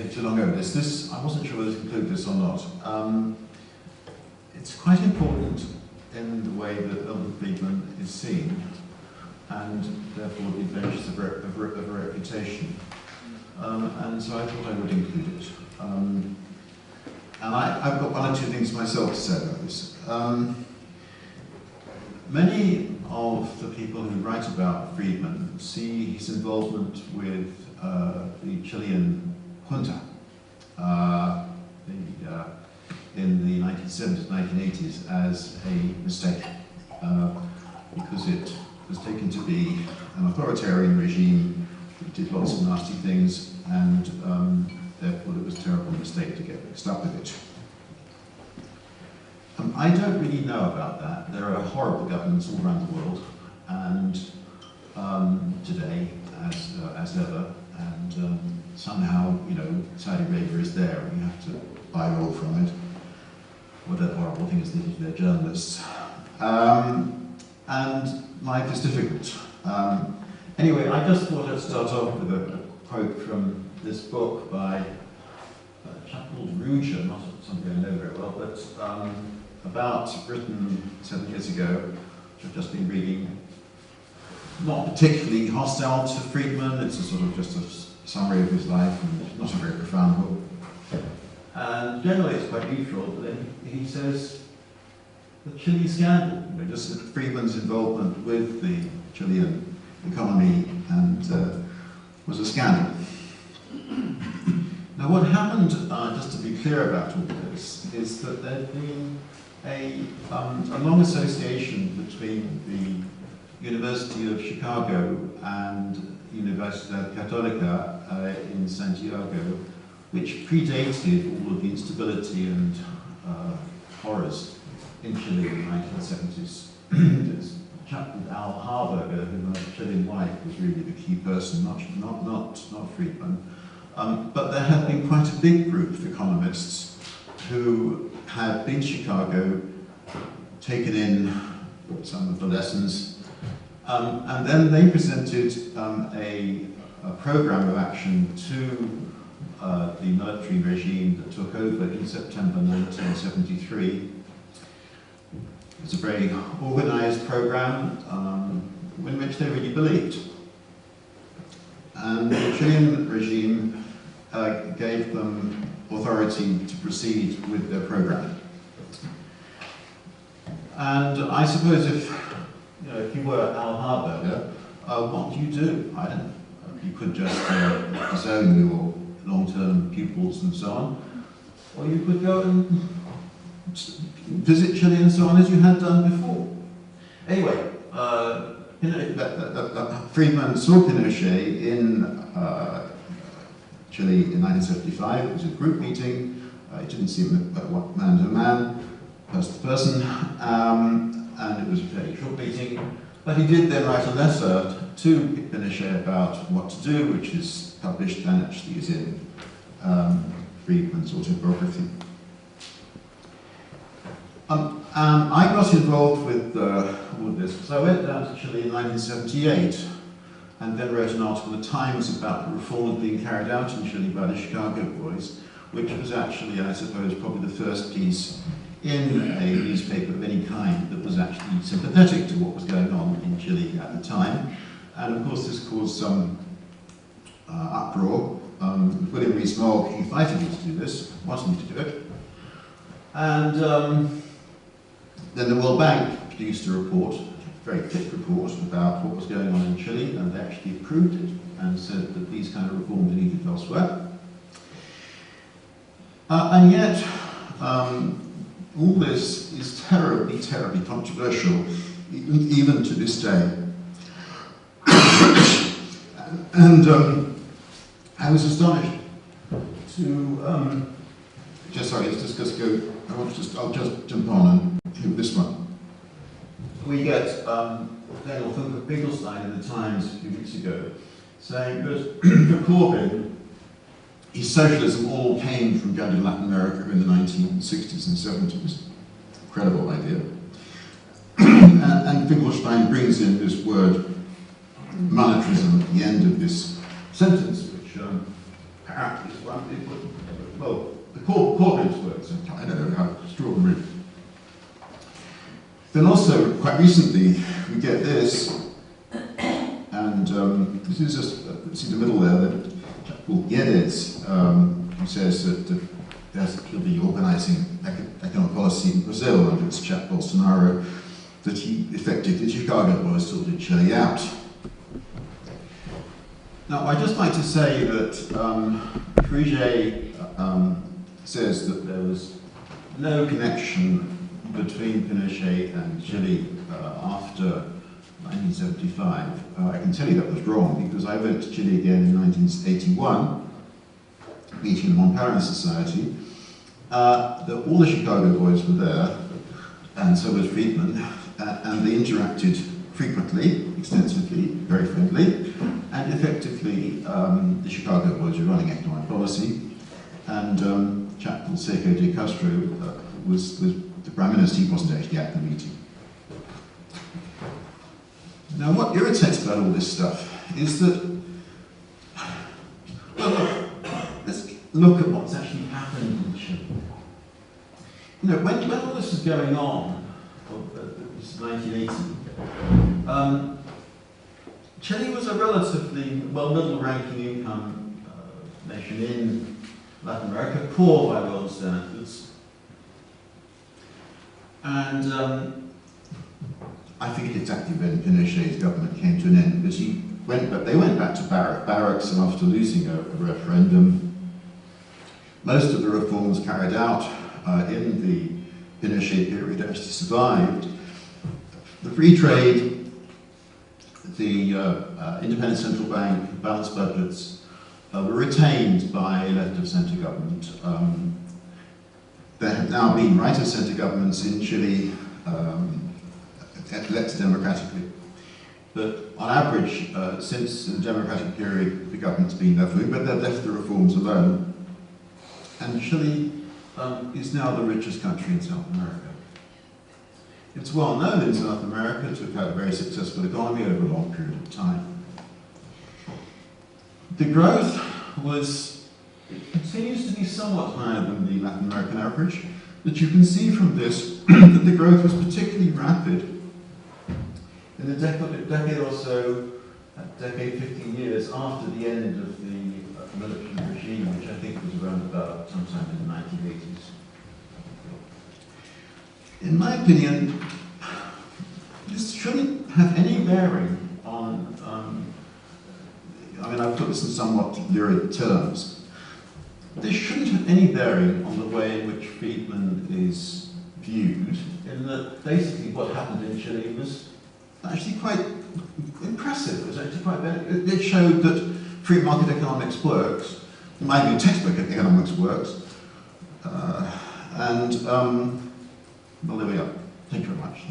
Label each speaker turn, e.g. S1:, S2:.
S1: take too long over this. I wasn't sure whether to include this or not. It's quite important in the way that Milton Friedman is seen, and therefore the adventures of a reputation. And so I thought I would include it. And I've got one or two things myself to say about this. Many of the people who write about Friedman see his involvement with the Chilean junta in the 1970s, 1980s as a mistake, because it was taken to be an authoritarian regime that did lots of nasty things, and therefore it was a terrible mistake to get mixed up with it. I don't really know about that. There are horrible governments all around the world, and today, as ever, and somehow, you know, Saudi Arabia is there, and you have to buy oil from it. Whatever horrible things they do to their journalists. And life is difficult. Anyway, I just thought I'd start off with a quote from this book by a chap called Ruja, not somebody I know very well, but about Britain 7 years ago, which I've just been reading. Not particularly hostile to Friedman, it's a sort of just a summary of his life, and not a very profound book. And generally it's quite neutral, but then he says the Chile scandal, you know, just Friedman's involvement with the Chilean economy and was a scandal. Now what happened, just to be clear about all this, is that there'd been a long association between the University of Chicago and Universidad Católica in Santiago, which predated all of the instability and horrors in Chile in the 1970s. There's a chap called Al Harberger, who had a Chilean wife, was really the key person, not Friedman. But there had been quite a big group of economists who had been to Chicago, taken in some of the lessons, and then they presented a program of action to the military regime that took over in September 1973. It was a very organized program in which they really believed. And the Chilean regime gave them authority to proceed with their program. And I suppose if you were Al Harberger, what do you do? I don't know. You could just disown your long-term pupils and so on, or you could go and visit Chile and so on as you had done before. Anyway, Friedman saw Pinochet in Chile in 1975. It was a group meeting. It didn't seem man to man, person to person, and it was a fairly short meeting. But he did then write a letter to Pinochet about what to do, which is published and actually is in Friedman's autobiography. I got involved with all of this because I went down to Chile in 1978 and then wrote an article in the Times about the reforms being carried out in Chile by the Chicago boys, which was actually, I suppose, probably the first piece in a newspaper of any kind that was actually sympathetic to what was going on in Chile at the time. And of course this caused some uproar. William Rees-Mogg, he fighted me to do this, wanted me to do it. And then the World Bank produced a report, a very thick report, about what was going on in Chile, and they actually approved it and said that these kind of reforms are needed elsewhere. And yet, all this is terribly, terribly controversial, even to this day. And I was astonished to, let's just go, I'll just jump on and do this one. We get Daniel Finkelstein in the Times a few weeks ago saying that for Corbyn, his socialism all came from going to Latin America in the 1960s and 70s. Incredible idea. And Finkelstein brings in this word monetarism at the end of this sentence, which apparently is one they put extraordinary. Then also, quite recently, we get this, and this is just, see the middle there, the chap called Guedes, who says that he'll be organising economic policy in Brazil under this chap Bolsonaro, that he effectively, the Chicago boys sorted Chile out. Now, I'd just like to say that Frege says that there was no connection between Pinochet and Chile after 1975. I can tell you that was wrong, because I went to Chile again in 1981, meeting the Monparen Society. All the Chicago boys were there, and so was Friedman, and they interacted frequently, extensively, very friendly, and effectively the Chicago boys were running economic policy, and a chap called Seiko de Castro was the Prime Minister. He wasn't actually at the meeting. Now, what irritates about all this stuff is that, well, let's look at what's actually happened in Chile. You know, when all this was going on, this is 1980, Chile was a relatively, well, middle-ranking income nation in Latin America, poor by world standards. And I think exactly when Pinochet's government came to an end, because they went back to barracks after losing a referendum. Most of the reforms carried out in the Pinochet period actually survived. The free trade, the independent central bank, balanced budgets were retained by elected centre government. There have now been right-of-centre governments in Chile elected democratically. But on average, since the democratic period, the government's been left with, but they've left the reforms alone. And Chile is now the richest country in South America. It's well known in South America to have had a very successful economy over a long period of time. The growth continues to be somewhat higher than the Latin American average, but you can see from this that the growth was particularly rapid in the decade or so, decade 15 years after the end of the military regime, which I think was around about sometime in the 1980s. In my opinion, this shouldn't have any bearing on, I mean, I've put this in somewhat lurid terms. This shouldn't have any bearing on the way in which Friedman is viewed, in that basically what happened in Chile was actually quite impressive. It was actually quite, it showed that free market economics works. In my view, textbook economics works. Well, there we are. Thank you very much.